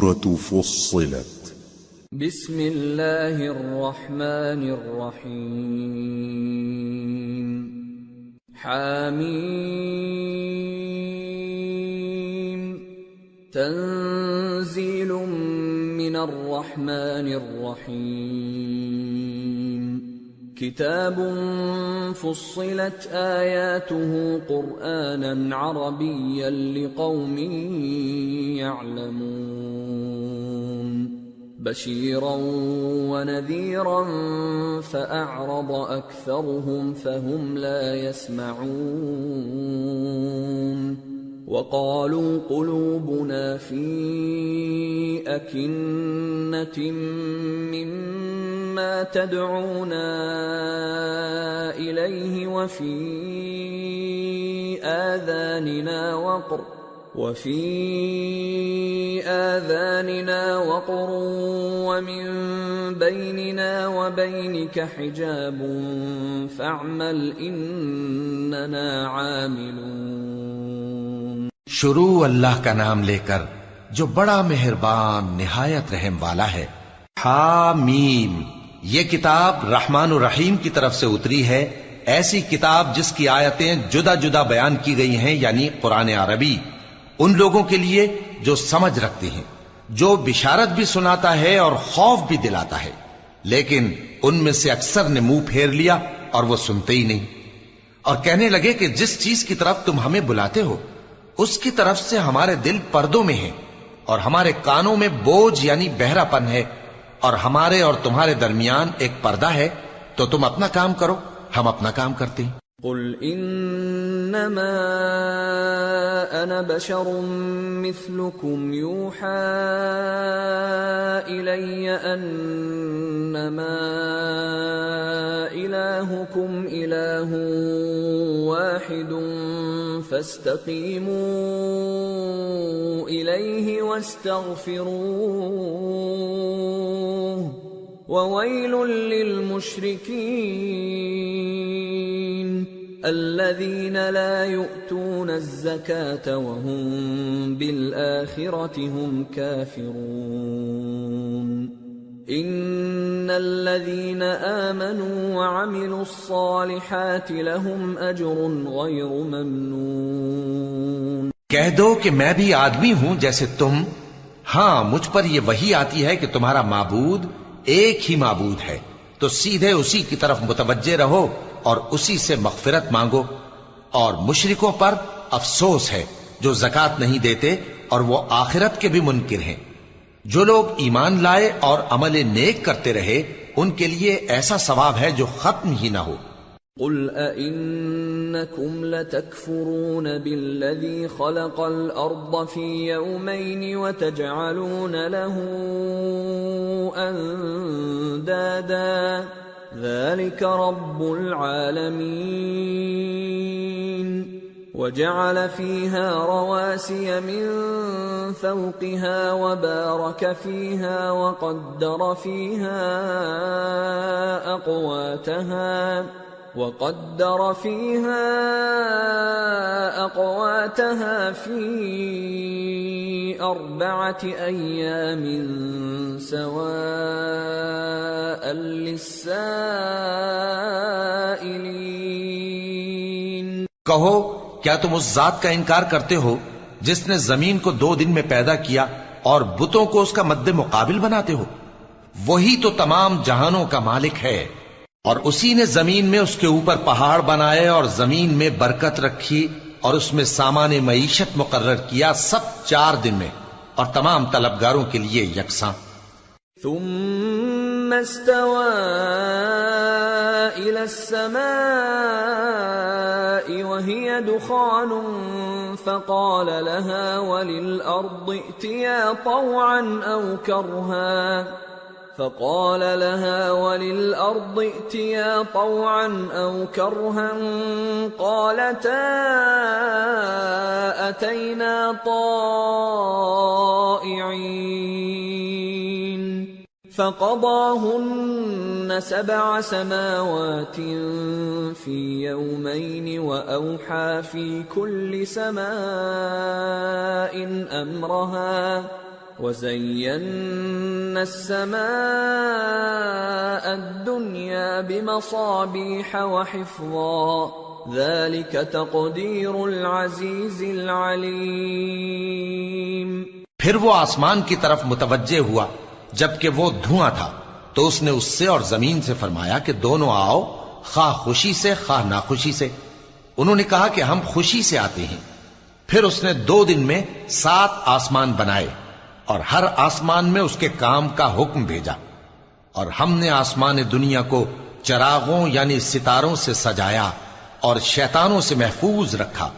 سورة فصلت بسم اللہ الرحمن الرحیم حامیم تنزیل من الرحمن الرحیم کتاب فصلت آیاته قرآنا عربیا لقوم يعلمون بشيرا ونذيرا فأعرض أكثرهم فهم لا يسمعون وقالوا قلوبنا في أكنة مما تدعونا إليه وفي آذاننا وقر ومن بيننا وبينك حجاب فاعمل إننا عاملون۔ شروع اللہ کا نام لے کر جو بڑا مہربان نہایت رحم والا ہے۔ حامیم، یہ کتاب رحمان الرحیم کی طرف سے اتری ہے، ایسی کتاب جس کی آیتیں جدا جدا بیان کی گئی ہیں، یعنی قرآن عربی، ان لوگوں کے لیے جو سمجھ رکھتے ہیں، جو بشارت بھی سناتا ہے اور خوف بھی دلاتا ہے، لیکن ان میں سے اکثر نے منہ پھیر لیا اور وہ سنتے ہی نہیں، اور کہنے لگے کہ جس چیز کی طرف تم ہمیں بلاتے ہو اس کی طرف سے ہمارے دل پردوں میں ہیں اور ہمارے کانوں میں بوجھ یعنی بہرا پن ہے، اور ہمارے اور تمہارے درمیان ایک پردہ ہے، تو تم اپنا کام کرو، ہم اپنا کام کرتے ہیں۔ قل انما انا بشر مثلكم يوحى الي انما الهكم اله واحد فاستقيموا اليه واستغفروه وويل للمشركين الذين لا يؤتون الزكاة وهم بالآخرة هم كافرون إن الذين آمنوا وعملوا الصالحات لهم أجر غير ممنون۔ کہہ دو کہ میں بھی آدمی ہوں جیسے تم، ہاں مجھ پر یہ وحی آتی ہے کہ تمہارا معبود ایک ہی معبود ہے، تو سیدھے اسی کی طرف متوجہ رہو اور اسی سے مغفرت مانگو، اور مشرکوں پر افسوس ہے جو زکوٰۃ نہیں دیتے اور وہ آخرت کے بھی منکر ہیں۔ جو لوگ ایمان لائے اور عمل نیک کرتے رہے ان کے لیے ایسا ثواب ہے جو ختم ہی نہ ہو۔ قل أئنكم لتكفرون بالذي خلق الأرض في يومين وتجعلون له أندادا ذلك رب العالمين وجعل فيها رواسي من فوقها وبارك فيها وقدر فيها أقواتها في 4 أيام سواء للسائلين۔ کہو کیا تم اس ذات کا انکار کرتے ہو جس نے زمین کو 2 دن میں پیدا کیا اور بتوں کو اس کا مد مقابل بناتے ہو؟ وہی تو تمام جہانوں کا مالک ہے، اور اسی نے زمین میں اس کے اوپر پہاڑ بنائے اور زمین میں برکت رکھی اور اس میں سامان معیشت مقرر کیا، سب 4 دن میں، اور تمام طلبگاروں کے لیے یکساں۔ ثم استوى إلى السماء وهي دخان فقال لها وللأرض ائتيا طوعا أو كرها قالتا أتينا طائعين فقضاهن 7 سماوات في يومين وأوحى في كل سماء أمرها وَزَيَّنَّا السَّمَاءَ الدُّنْيَا بِمَصَابِيحَ وَحِفْظًا ذَلِكَ تَقْدِيرُ الْعَزِيزِ الْعَلِيمِ۔ پھر وہ آسمان کی طرف متوجہ ہوا جبکہ وہ دھواں تھا، تو اس نے اس سے اور زمین سے فرمایا کہ دونوں آؤ، خواہ خوشی سے خواہ ناخوشی سے۔ انہوں نے کہا کہ ہم خوشی سے آتے ہیں۔ پھر اس نے 2 دن میں 7 آسمان بنائے اور ہر آسمان میں اس کے کام کا حکم بھیجا، اور ہم نے آسمان دنیا کو چراغوں یعنی ستاروں سے سجایا اور شیطانوں سے محفوظ رکھا۔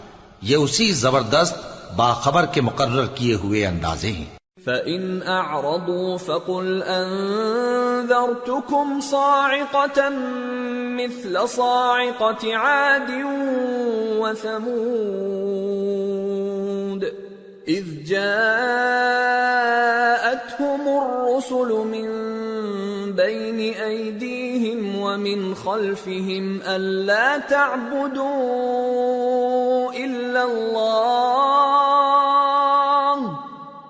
یہ اسی زبردست باخبر کے مقرر کیے ہوئے اندازے ہیں۔ فَإِنْ أَعْرَضُوا فَقُلْ أَنذَرْتُكُمْ صَاعِقَةً مِثْلَ صَاعِقَةِ عَادٍ وَثَمُودَ إِذْ جَاءَتْهُمُ الرُّسُلُ مِنْ بَيْنِ أَيْدِيهِمْ وَمِنْ خَلْفِهِمْ أَلَّا تَعْبُدُوا إِلَّا اللَّهَ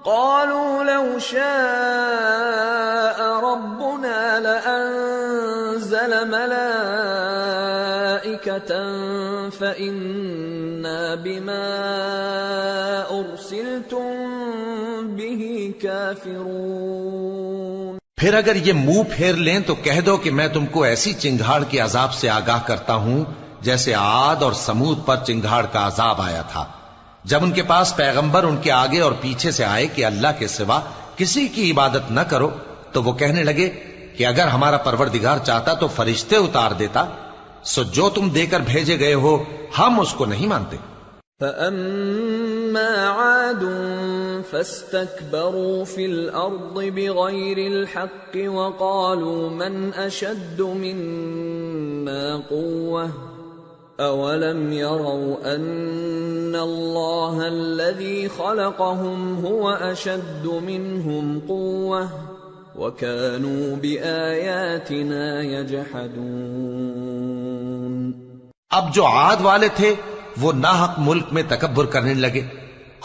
قَالُوا لَوْ شَاءَ رَبُّنَا لَأَنزَلَ مَلَائِكَةً فَإِنَّا بِمَا أُرْسِلْتُمْ بِهِ كَافِرُونَ۔ پھر اگر یہ منہ پھیر لیں تو کہہ دو کہ میں تم کو ایسی چنگھاڑ کے عذاب سے آگاہ کرتا ہوں جیسے عاد اور سمود پر چنگھاڑ کا عذاب آیا تھا، جب ان کے پاس پیغمبر ان کے آگے اور پیچھے سے آئے کہ اللہ کے سوا کسی کی عبادت نہ کرو، تو وہ کہنے لگے کہ اگر ہمارا پروردگار چاہتا تو فرشتے اتار دیتا، سو جو تم دے کر بھیجے گئے ہو ہم اس کو نہیں مانتے۔ فَأَمَّا عَادٌ فَاسْتَكْبَرُوا فِي الْأَرْضِ بِغَيْرِ الْحَقِّ وَقَالُوا مَنْ أَشَدُّ مِنَّا قُوَّةً أَوَلَمْ يَرَوْا أَنَّ اللَّهَ الَّذِي خَلَقَهُمْ هُوَ أَشَدُّ مِنْهُمْ قُوَّةً وَكَانُوا بِآيَاتِنَا يَجْحَدُونَ۔ اب جو عاد والے تھے وہ ناحق ملک میں تکبر کرنے لگے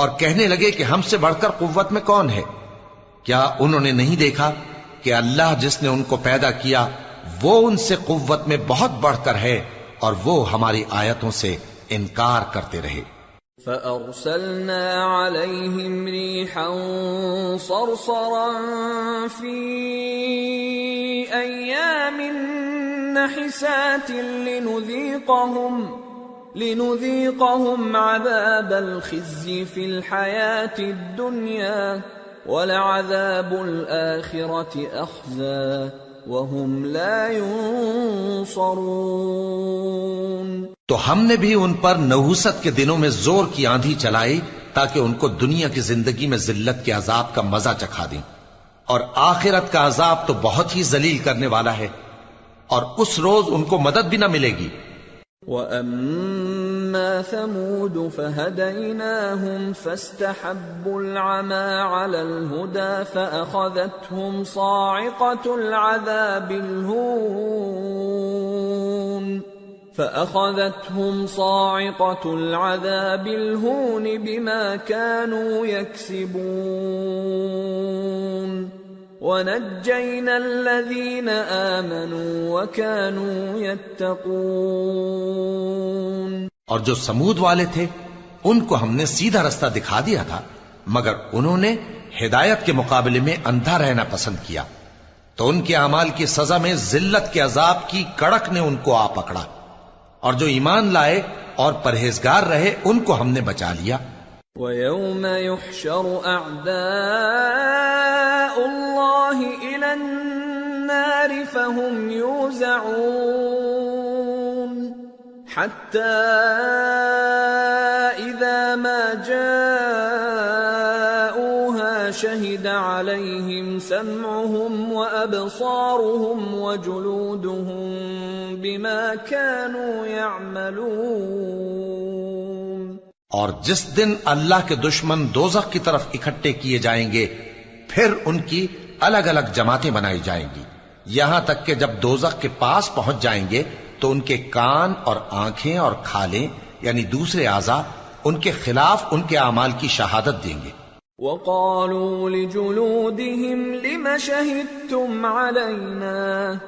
اور کہنے لگے کہ ہم سے بڑھ کر قوت میں کون ہے؟ کیا انہوں نے نہیں دیکھا کہ اللہ جس نے ان کو پیدا کیا وہ ان سے قوت میں بہت بڑھ کر ہے، اور وہ ہماری آیتوں سے انکار کرتے رہے۔ فَأَرْسَلْنَا عَلَيْهِمْ رِيحًا صَرْصَرًا فِي أَيَّامٍ نَحِسَاتٍ لِنُذِيقَهُمْ عَذَابَ الْخِزْيِ فِي الْحَيَاةِ الدُّنْيَا وَلَعَذَابُ الْآخِرَةِ أَخْزَى وَهُمْ لَا يُنصَرُونَ۔ تو ہم نے بھی ان پر نحوست کے دنوں میں زور کی آندھی چلائی تاکہ ان کو دنیا کی زندگی میں ذلت کے عذاب کا مزہ چکھا دیں، اور آخرت کا عذاب تو بہت ہی ذلیل کرنے والا ہے، اور اس روز ان کو مدد بھی نہ ملے گی۔ وَأَمَّا ثَمُودُ فَهَدَيْنَاهُمْ فَاسْتَحَبُّوا الْعَمَى عَلَى الْهُدَى فَأَخَذَتْهُمْ صَاعِقَةُ الْعَذَابِ الْهُونِ بِمَا كَانُوا يَكْسِبُونَ وَنَجَّيْنَا الَّذِينَ آمَنُوا وَكَانُوا يَتَّقُونَ۔ اور جو سمود والے تھے ان کو ہم نے سیدھا رستہ دکھا دیا تھا، مگر انہوں نے ہدایت کے مقابلے میں اندھا رہنا پسند کیا، تو ان کے اعمال کی سزا میں ذلت کے عذاب کی کڑک نے ان کو آ پکڑا، اور جو ایمان لائے اور پرہیزگار رہے ان کو ہم نے بچا لیا۔ وَيَوْمَ يُحْشَرُ أَعْدَاءُ اللَّهِ إِلَى النَّارِ فَهُمْ يُوزَعُونَ حَتَّى إِذَا مَا جَاءُوهَا شَهِدَ عَلَيْهِمْ سَمْعُهُمْ وَأَبْصَارُهُمْ وَجُلُودُهُمْ بِمَا كَانُوا يَعْمَلُونَ۔ اور جس دن اللہ کے دشمن دوزخ کی طرف اکٹھے کیے جائیں گے، پھر ان کی الگ الگ جماعتیں بنائی جائیں گی، یہاں تک کہ جب دوزخ کے پاس پہنچ جائیں گے تو ان کے کان اور آنکھیں اور کھالیں یعنی دوسرے اعضاء ان کے خلاف ان کے اعمال کی شہادت دیں گے۔ وقالوا لجلودهم لم شهدتم علينا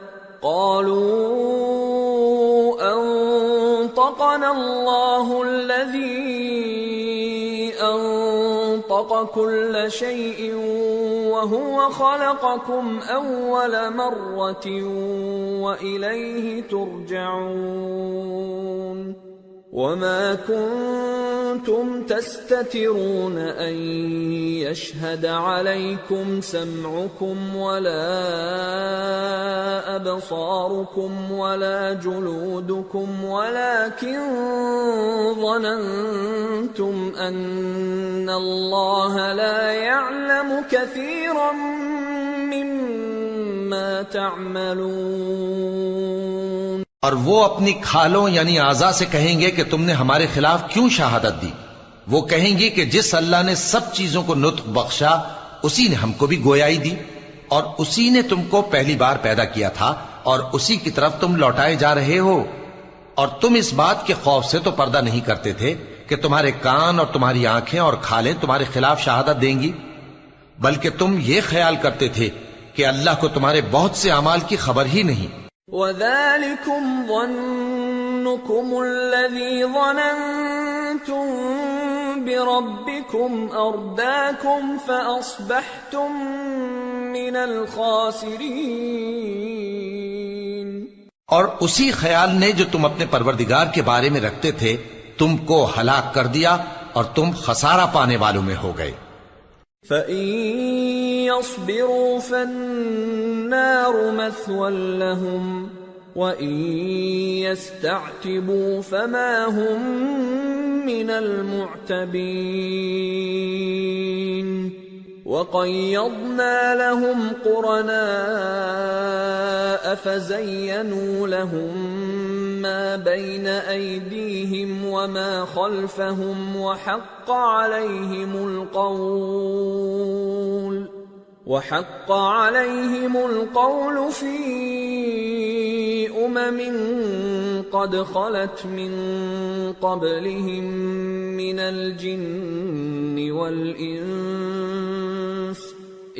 قالوا أنطقنا الله الذي أنطق كل شيء وهو خلقكم أول مرة وإليه ترجعون وما كنتم تستترون أن يشهد عليكم سمعكم ولا أبصاركم ولا جلودكم ولكن ظننتم أن الله لا يعلم كثيرا مما تعملون. اور وہ اپنی کھالوں یعنی اعضاء سے کہیں گے کہ تم نے ہمارے خلاف کیوں شہادت دی؟ وہ کہیں گی کہ جس اللہ نے سب چیزوں کو نطق بخشا اسی نے ہم کو بھی گویائی دی، اور اسی نے تم کو پہلی بار پیدا کیا تھا اور اسی کی طرف تم لوٹائے جا رہے ہو، اور تم اس بات کے خوف سے تو پردہ نہیں کرتے تھے کہ تمہارے کان اور تمہاری آنکھیں اور کھالیں تمہارے خلاف شہادت دیں گی، بلکہ تم یہ خیال کرتے تھے کہ اللہ کو تمہارے بہت سے اعمال کی خبر ہی نہیں. وَذَلِكُمْ ظَنُّكُمُ الَّذِي ظَنَنْتُمْ بِرَبِّكُمْ أَرْدَاكُمْ فَأَصْبَحْتُمْ مِنَ الْخَاسِرِينَ. اور اسی خیال نے جو تم اپنے پروردگار کے بارے میں رکھتے تھے تم کو ہلاک کر دیا اور تم خسارہ پانے والوں میں ہو گئے. فَإِن يَصْبِرُوا فَالنَّارُ مَثْوًى لَهُمْ وَإِن يَسْتَعْتِبُوا فَمَا هُمْ مِنَ الْمُعْتَبِينَ. وَقَيَّضْنَا لَهُمْ قُرَنَاءَ فَزَيَّنُوا لَهُم مَّا بَيْنَ أَيْدِيهِمْ وَمَا خَلْفَهُمْ وَحَقَّ عَلَيْهِمُ الْقَوْلُ فِي أُمَمٍ قَدْ خَلَتْ مِن قَبْلِهِم مِّنَ الْجِنِّ وَالْإِنسِ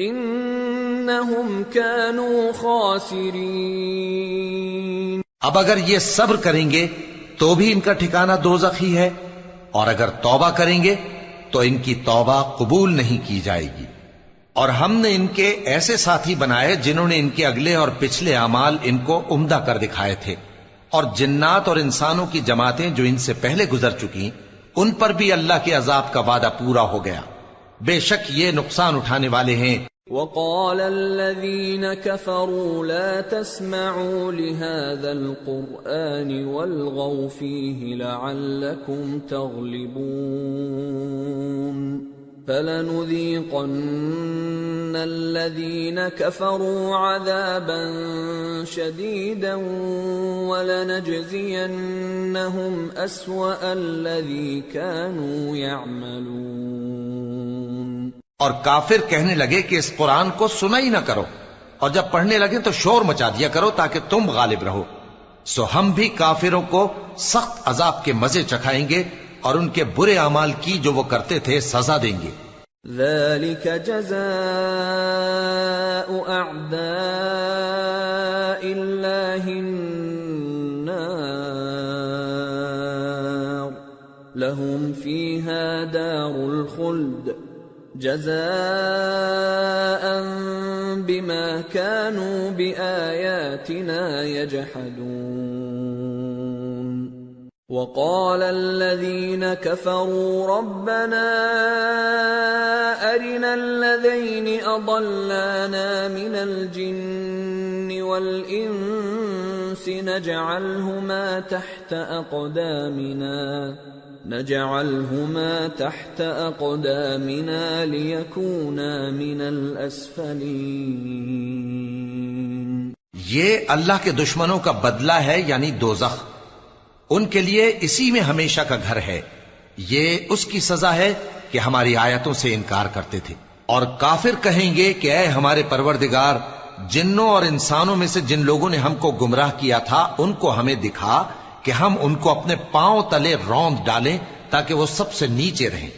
إِنَّهُمْ كَانُوا خَاسِرِينَ. اب اگر یہ صبر کریں گے تو بھی ان کا ٹھکانہ دوزخ ہی ہے، اور اگر توبہ کریں گے تو ان کی توبہ قبول نہیں کی جائے گی. اور ہم نے ان کے ایسے ساتھی بنائے جنہوں نے ان کے اگلے اور پچھلے اعمال ان کو عمدہ کر دکھائے تھے، اور جنات اور انسانوں کی جماعتیں جو ان سے پہلے گزر چکی ان پر بھی اللہ کے عذاب کا وعدہ پورا ہو گیا. بے شک یہ نقصان اٹھانے والے ہیں. وقال الذين كفروا لا تسمعوا لهذا القرآن والغوا فيه لعلكم تغلبون. فلنذيقن الذين كفروا عذابا شديدا ولنجزينهم أسوأ الذي كانوا يعملون. اور کافر کہنے لگے کہ اس قرآن کو سنا ہی نہ کرو، اور جب پڑھنے لگے تو شور مچا دیا کرو تاکہ تم غالب رہو. سو ہم بھی کافروں کو سخت عذاب کے مزے چکھائیں گے اور ان کے برے اعمال کی جو وہ کرتے تھے سزا دیں گے. ذلك جزاء أعداء الله النار لهم فيها دار الخلد جزاء بما كانوا بآياتنا يجحدون. وقال الذين كفروا ربنا أرنا الذين أضلانا من الجن والإنس نجعلهما تحت أقدامنا ليكونا من الأسفلين. یہ اللہ کے دشمنوں کا بدلہ ہے یعنی دوزخ، ان کے لیے اسی میں ہمیشہ کا گھر ہے. یہ اس کی سزا ہے کہ ہماری آیتوں سے انکار کرتے تھے. اور کافر کہیں گے کہ اے ہمارے پروردگار، جنوں اور انسانوں میں سے جن لوگوں نے ہم کو گمراہ کیا تھا ان کو ہمیں دکھا کہ ہم ان کو اپنے پاؤں تلے روند ڈالیں تاکہ وہ سب سے نیچے رہیں.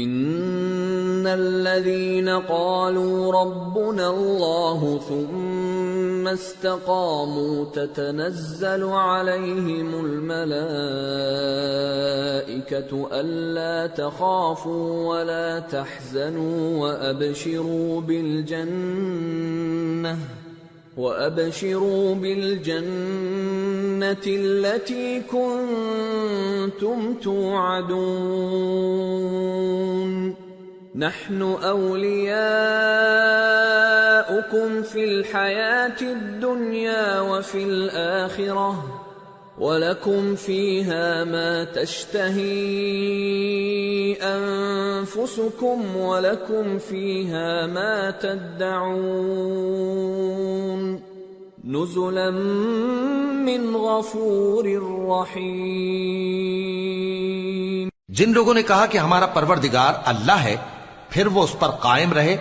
ان الذين قالوا ربنا الله ثم استقاموا تتنزل عليهم الملائكة ألا تخافوا ولا تحزنوا وأبشروا بالجنة التي كنتم توعدون نحن أولياؤكم في الحياة الدنيا وفي الآخرة وَلَكُمْ فِيهَا مَا تَشْتَهِي أَنفُسُكُمْ وَلَكُمْ فِيهَا مَا تَدَّعُونَ نُزُلًا مِّنْ غَفُورٍ رَّحِيمٍ۔ جن لوگوں نے کہا کہ ہمارا پروردگار اللہ ہے، پھر وہ اس پر قائم رہے،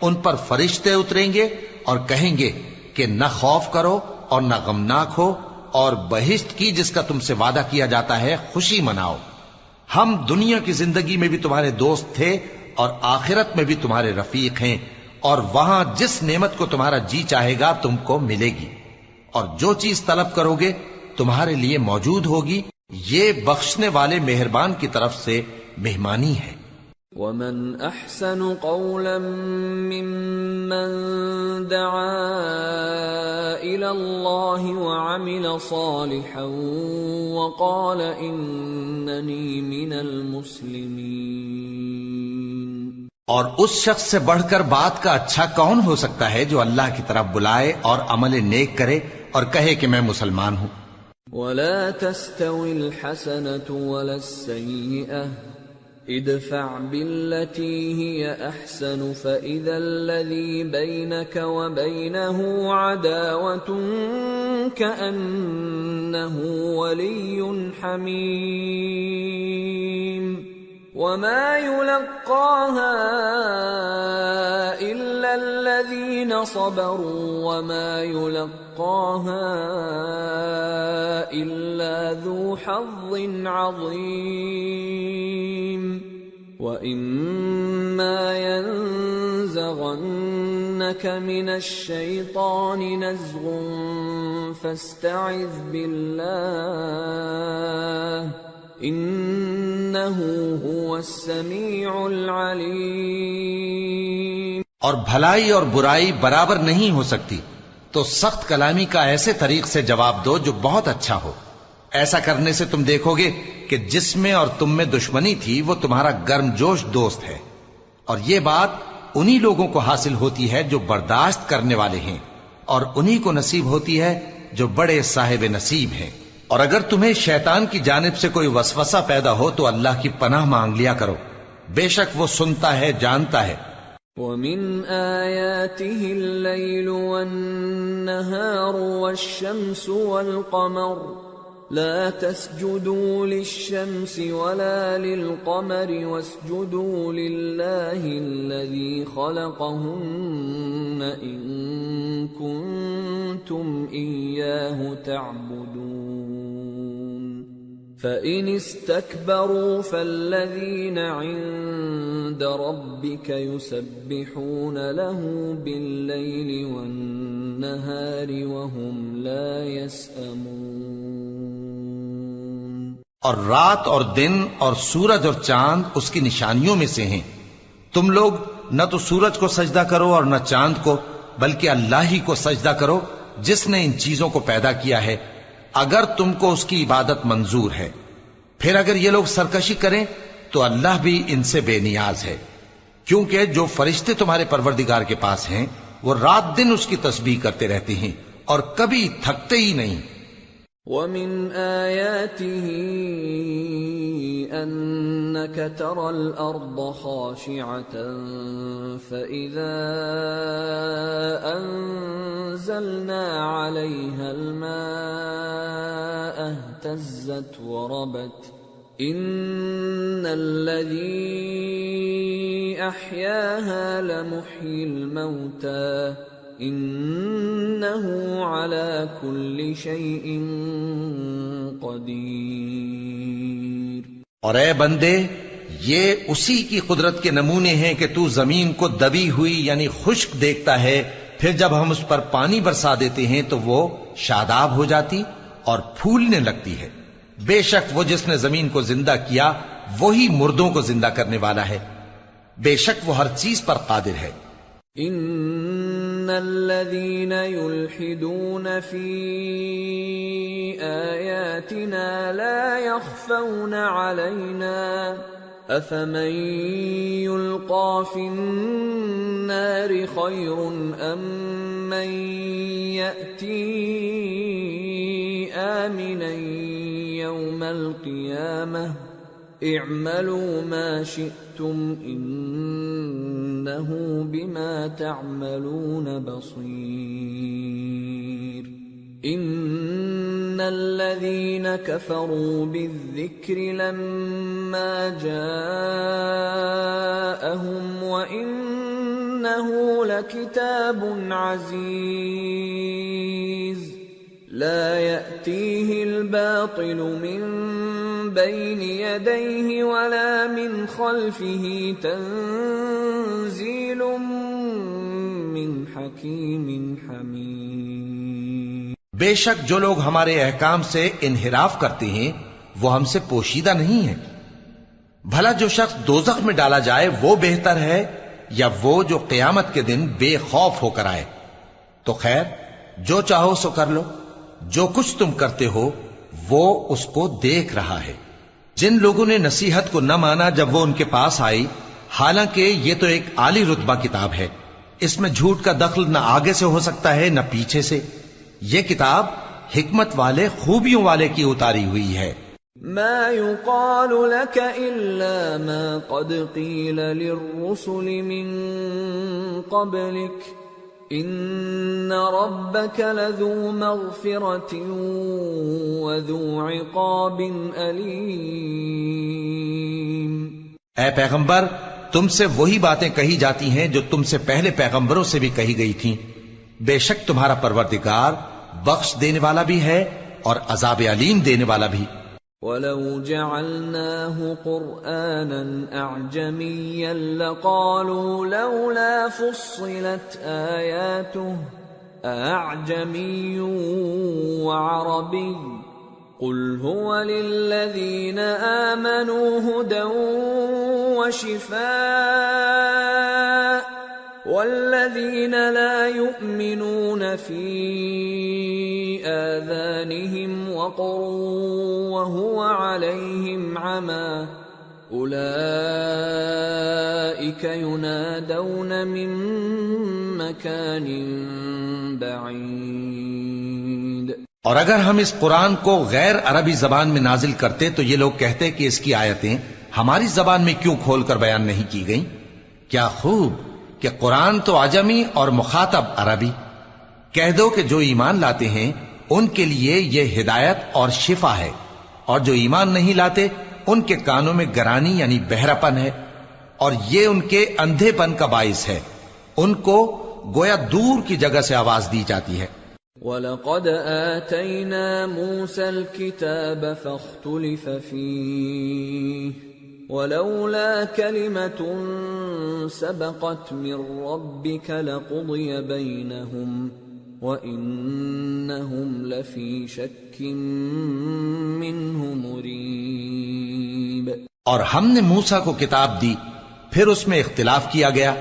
ان پر فرشتے اتریں گے اور کہیں گے کہ نہ خوف کرو اور نہ غمناک ہو، اور بہشت کی جس کا تم سے وعدہ کیا جاتا ہے خوشی مناؤ۔ ہم دنیا کی زندگی میں بھی تمہارے دوست تھے اور آخرت میں بھی تمہارے رفیق ہیں، اور وہاں جس نعمت کو تمہارا جی چاہے گا تم کو ملے گی، اور جو چیز طلب کرو گے تمہارے لیے موجود ہوگی۔ یہ بخشنے والے مہربان کی طرف سے مہمانی ہے۔ وَمَنْ أَحْسَنُ قَوْلًا مِّمَّنْ دَعَا إِلَى اللَّهِ وَعَمِلَ صَالِحًا وَقَالَ إِنَّنِي مِنَ الْمُسْلِمِينَ۔ اور اس شخص سے بڑھ کر بات کا اچھا کون ہو سکتا ہے جو اللہ کی طرف بلائے اور عمل نیک کرے اور کہے کہ میں مسلمان ہوں۔ وَلَا تَسْتَوِي الْحَسَنَةُ وَلَا السَّيِّئَةُ ادفع بالتي هي احسن فاذا الذي بينك وبينه عداوة كأنه ولي حميم وما يلقاها الا الذين صبروا وما يلقاها الا ذو حظ عظيم وَإِمَّا يَنزَغَنَّكَ مِنَ الشَّيْطَانِ نَزْغٌ فَاسْتَعِذْ بِاللَّهِ إِنَّهُ هُوَ السَّمِيعُ الْعَلِيمُ۔ اور بھلائی اور برائی برابر نہیں ہو سکتی، تو سخت کلامی کا ایسے طریق سے جواب دو جو بہت اچھا ہو۔ ایسا کرنے سے تم دیکھو گے کہ جس میں اور تم میں دشمنی تھی وہ تمہارا گرم جوش دوست ہے، اور یہ بات انہی لوگوں کو حاصل ہوتی ہے جو برداشت کرنے والے ہیں، اور انہی کو نصیب ہوتی ہے جو بڑے صاحب نصیب ہیں۔ اور اگر تمہیں شیطان کی جانب سے کوئی وسوسہ پیدا ہو تو اللہ کی پناہ مانگ لیا کرو، بے شک وہ سنتا ہے، جانتا ہے۔ وَمِنْ آيَاتِهِ اللَّيْلُ وَالنَّهَارُ وَالشَّمْسُ وَالْقَمَرُ لا تسجدوا للشمس ولا للقمر واسجدوا لله الذي خلقهن إن كنتم إياه تعبدون فإن استكبروا فالذين عند ربك يسبحون له بالليل والنهار وهم لا يسأمون۔ اور رات اور دن اور سورج اور چاند اس کی نشانیوں میں سے ہیں۔ تم لوگ نہ تو سورج کو سجدہ کرو اور نہ چاند کو، بلکہ اللہ ہی کو سجدہ کرو جس نے ان چیزوں کو پیدا کیا ہے، اگر تم کو اس کی عبادت منظور ہے۔ پھر اگر یہ لوگ سرکشی کریں تو اللہ بھی ان سے بے نیاز ہے، کیونکہ جو فرشتے تمہارے پروردگار کے پاس ہیں وہ رات دن اس کی تسبیح کرتے رہتے ہیں اور کبھی تھکتے ہی نہیں۔ وَمِنْ آيَاتِهِ أَنَّكَ تَرَى الْأَرْضَ خَاشِعَةً فَإِذَا أَنزَلْنَا عَلَيْهَا الْمَاءَ اهْتَزَّتْ وَرَبَتْ إِنَّ الَّذِي أَحْيَاهَا لَمُحْيِي الْمَوْتَى انہو علی کل شیء قدیر۔ اور اے بندے، یہ اسی کی قدرت کے نمونے ہیں کہ تو زمین کو دبی ہوئی یعنی خشک دیکھتا ہے، پھر جب ہم اس پر پانی برسا دیتے ہیں تو وہ شاداب ہو جاتی اور پھولنے لگتی ہے۔ بے شک وہ جس نے زمین کو زندہ کیا وہی مردوں کو زندہ کرنے والا ہے، بے شک وہ ہر چیز پر قادر ہے۔ ان الذين يلحدون في آياتنا لا يخفون علينا افمن يلقى في النار خير ام من يأتي آمنا يوم القيامة اعملوا ما شئتم انه بما تعملون بصير ان الذين كفروا بالذكر لما جاءهم وانه لكتاب عزيز لا يأتيه الباطل من بين يديه ولا من خلفه تنزيل من حكيم حميد۔ بے شک جو لوگ ہمارے احکام سے انحراف کرتے ہیں وہ ہم سے پوشیدہ نہیں ہیں۔ بھلا جو شخص دوزخ میں ڈالا جائے وہ بہتر ہے یا وہ جو قیامت کے دن بے خوف ہو کر آئے؟ تو خیر جو چاہو سو کر لو، جو کچھ تم کرتے ہو وہ اس کو دیکھ رہا ہے۔ جن لوگوں نے نصیحت کو نہ مانا جب وہ ان کے پاس آئی، حالانکہ یہ تو ایک عالی رتبہ کتاب ہے، اس میں جھوٹ کا دخل نہ آگے سے ہو سکتا ہے نہ پیچھے سے۔ یہ کتاب حکمت والے خوبیوں والے کی اتاری ہوئی ہے۔ ما يقال لك الا ما قد قيل للرسل من قبلك ان ربك لذو مغفرة وذو عقاب علیم۔ اے پیغمبر تم سے وہی باتیں کہی جاتی ہیں جو تم سے پہلے پیغمبروں سے بھی کہی گئی تھیں، بے شک تمہارا پروردگار بخش دینے والا بھی ہے اور عذاب علیم دینے والا بھی۔ وَلَوْ جَعَلْنَاهُ قُرْآنًا أَعْجَمِيًّا لَقَالُوا لَوْلَا فُصِّلَتْ آيَاتُهُ أَأَعْجَمِيٌّ وَعَرَبِيٌّ قُلْ هُوَ لِلَّذِينَ آمَنُوا هُدًى وَشِفَاءٌ وَالَّذِينَ لَا يُؤْمِنُونَ فِي آذَانِهِمْ وَقْرٌ وَهُوَ عَلَيْهِمْ عَمًى أُولَئِكَ يُنَادَوْنَ مِن مَّكَانٍ بَعِيدٍ۔ اور اگر ہم اس قرآن کو غیر عربی زبان میں نازل کرتے تو یہ لوگ کہتے کہ اس کی آیتیں ہماری زبان میں کیوں کھول کر بیان نہیں کی گئیں؟ کیا خوب کہ قرآن تو عجمی اور مخاطب عربی۔ کہہ دو کہ جو ایمان لاتے ہیں ان کے لیے یہ ہدایت اور شفا ہے، اور جو ایمان نہیں لاتے ان کے کانوں میں گرانی یعنی بہراپن ہے، اور یہ ان کے اندھے پن کا باعث ہے، ان کو گویا دور کی جگہ سے آواز دی جاتی ہے۔ وَلَقَدْ آتَيْنَا مُوسَى الْكِتَابَ فَاخْتُلِفَ فِيهِ وَلَوْلَا كَلِمَةٌ سَبَقَتْ مِنْ رَبِّكَ لَقُضِيَ بَيْنَهُمْ وَإِنَّهُمْ لَفِي شَكٍّ مِّنْهُ مُرِيبٍ۔ اور ہم نے موسیٰ کو کتاب دی، پھر اس میں اختلاف کیا گیا،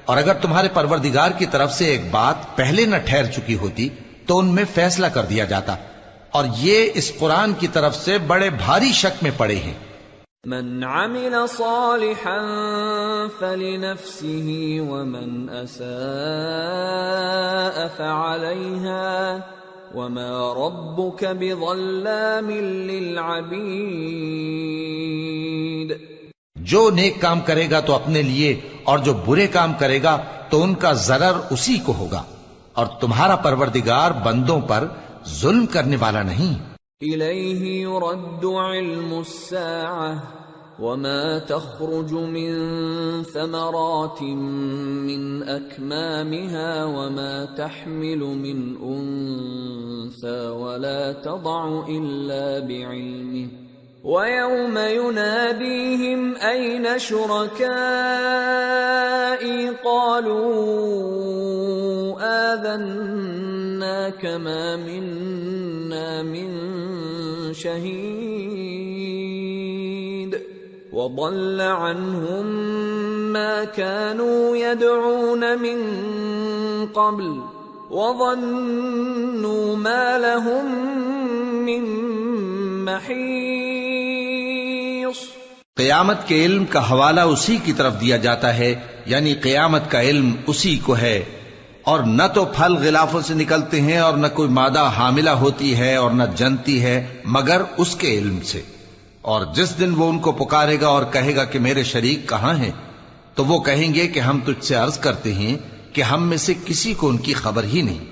اور اگر تمہارے پروردگار کی طرف سے ایک بات پہلے نہ ٹھہر چکی ہوتی تو ان میں فیصلہ کر دیا جاتا، اور یہ اس قرآن کی طرف سے بڑے بھاری شک میں پڑے ہیں۔ من عمل صالحا فلنفسه ومن اساء فعليها وما ربك بظلام للعبید۔ جو نیک کام کرے گا تو اپنے لیے، اور جو برے کام کرے گا تو ان کا ضرر اسی کو ہوگا، اور تمہارا پروردگار بندوں پر ظلم کرنے والا نہیں۔ إِلَيْهِ يُرَدُّ عِلْمُ السَّاعَةِ وَمَا تَخْرُجُ مِن ثَمَرَاتٍ مِّنْ أَكْمَامِهَا وَمَا تَحْمِلُ مِنْ أُنثَىٰ وَلَا تَضَعُ إِلَّا بِعِلْمِهِ وَيَوْمَ يُنَادِيهِمْ أَيْنَ شُرَكَائِي قَالُوا آذَنَّاكَ مَا مِنَّا مِن شَهِيدٍ وَضَلَّ عَنْهُمْ مَا كَانُوا يَدْعُونَ مِن قَبْلُ وَظَنُّوا مَا لَهُم مِّن محیص۔ قیامت کے علم کا حوالہ اسی کی طرف دیا جاتا ہے، یعنی قیامت کا علم اسی کو ہے، اور نہ تو پھل غلافوں سے نکلتے ہیں اور نہ کوئی مادہ حاملہ ہوتی ہے اور نہ جنتی ہے مگر اس کے علم سے۔ اور جس دن وہ ان کو پکارے گا اور کہے گا کہ میرے شریک کہاں ہیں، تو وہ کہیں گے کہ ہم تجھ سے عرض کرتے ہیں کہ ہم میں سے کسی کو ان کی خبر ہی نہیں،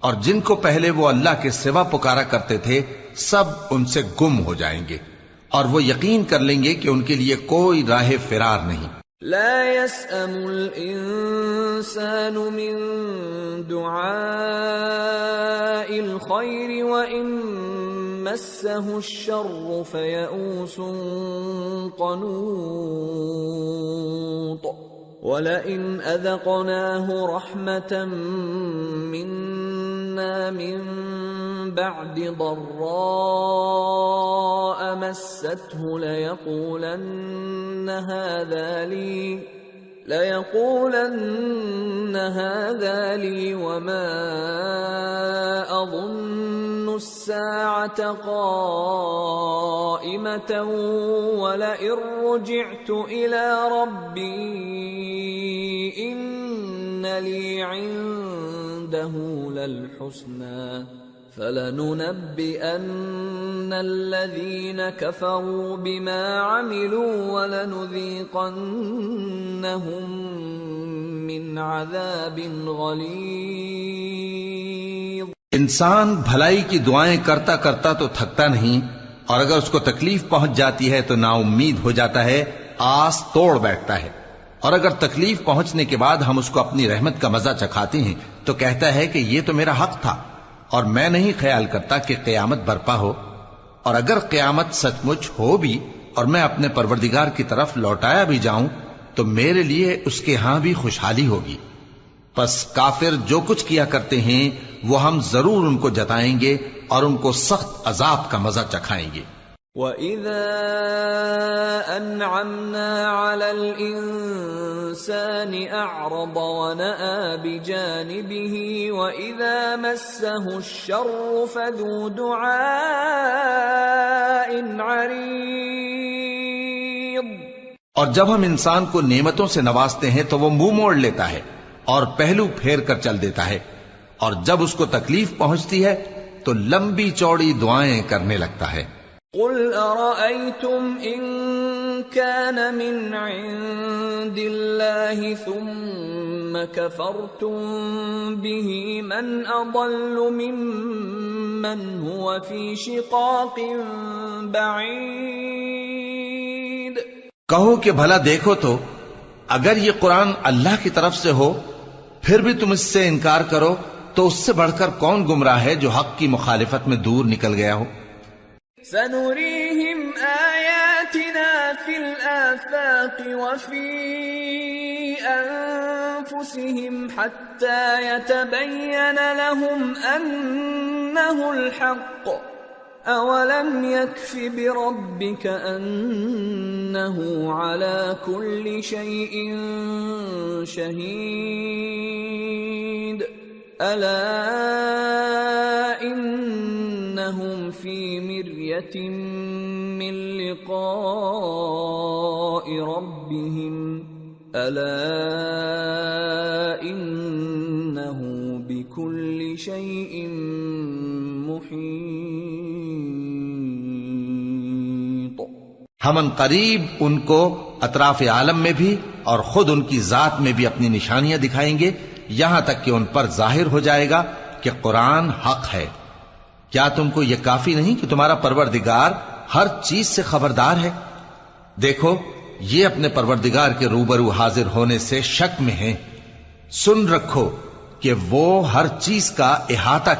اور جن کو پہلے وہ اللہ کے سوا پکارا کرتے تھے سب ان سے گم ہو جائیں گے، اور وہ یقین کر لیں گے کہ ان کے لیے کوئی راہ فرار نہیں۔ لا يسأم الإنسان من دعاء الخير وإن مسه الشر فيئوس قنوط وَلَئِنْ أَذَقْنَاهُ رَحْمَةً مِنَّا مِنْ بَعْدِ ضَرَّاءَ مَسَّتْهُ لَيَقُولَنَّ هَذَا لِي وَمَا أَظُنُّ السَّاعَةَ قَائِمَةً وَلَئِن رُّجِعْتُ إِلَى رَبِّي إِنَّ لِي عِندَهُ لَلْحُسْنَى فَلَنُنَبِّئَنَّ الَّذِينَ كَفَرُوا بِمَا عَمِلُوا وَلَنُذِيقَنَّهُم مِّنْ عَذَابٍ غَلِيظٍ۔ انسان بھلائی کی دعائیں کرتا کرتا تو تھکتا نہیں، اور اگر اس کو تکلیف پہنچ جاتی ہے تو نا امید ہو جاتا ہے، آس توڑ بیٹھتا ہے، اور اگر تکلیف پہنچنے کے بعد ہم اس کو اپنی رحمت کا مزہ چکھاتے ہیں تو کہتا ہے کہ یہ تو میرا حق تھا اور میں نہیں خیال کرتا کہ قیامت برپا ہو۔ اور اگر قیامت سچ مچ ہو بھی اور میں اپنے پروردگار کی طرف لوٹایا بھی جاؤں تو میرے لیے اس کے ہاں بھی خوشحالی ہوگی۔ پس کافر جو کچھ کیا کرتے ہیں وہ ہم ضرور ان کو جتائیں گے اور ان کو سخت عذاب کا مزہ چکھائیں گے۔ وَإِذَا أَنْعَمْنَا عَلَى الْإِنسَانِ أَعْرَضَ وَنَأَى بِجَانِبِهِ وَإِذَا مَسَّهُ الشَّرُّ فَذُو دُعَاءٍ عَرِيضٍ۔ اور جب ہم انسان کو نعمتوں سے نوازتے ہیں تو وہ منہ موڑ لیتا ہے اور پہلو پھیر کر چل دیتا ہے، اور جب اس کو تکلیف پہنچتی ہے تو لمبی چوڑی دعائیں کرنے لگتا ہے۔ قُلْ أَرَأَيْتُمْ إِن كَانَ مِنْ عِندِ اللَّهِ ثُمَّ كَفَرْتُمْ بِهِ مَنْ أَضَلُّ مِمَّنْ هُوَ فِي شِقَاقٍ بَعِيدٍ۔ کہو کہ بھلا دیکھو تو اگر یہ قرآن اللہ کی طرف سے ہو پھر بھی تم اس سے انکار کرو تو اس سے بڑھ کر کون گمراہ ہے جو حق کی مخالفت میں دور نکل گیا ہو۔ سَنُرِيهِمْ آيَاتِنَا فِي الْآفَاقِ وَفِي أَنفُسِهِمْ حَتَّى يَتَبَيَّنَ لَهُمْ أَنَّهُ الْحَقُّ أَوَلَمْ يَكْفِ بِرَبِّكَ أَنَّهُ عَلَى كُلِّ شَيْءٍ شَهِيدٌ أَلَا إِنَّهُمْ فِي مِرْيَةٍ مِّن لِقَاءِ رَبِّهِمْ أَلَا إِنَّهُ بِكُلِّ شَيْءٍ مُحِيطٌ۔ ہم ان قریب ان کو اطراف عالم میں بھی اور خود ان کی ذات میں بھی اپنی نشانیاں دکھائیں گے، یہاں تک کہ ان پر ظاہر ہو جائے گا کہ قرآن حق ہے۔ کیا تم کو یہ کافی نہیں کہ تمہارا پروردگار ہر چیز سے خبردار ہے؟ دیکھو یہ اپنے پروردگار کے روبرو حاضر ہونے سے شک میں ہیں، سن رکھو کہ وہ ہر چیز کا احاطہ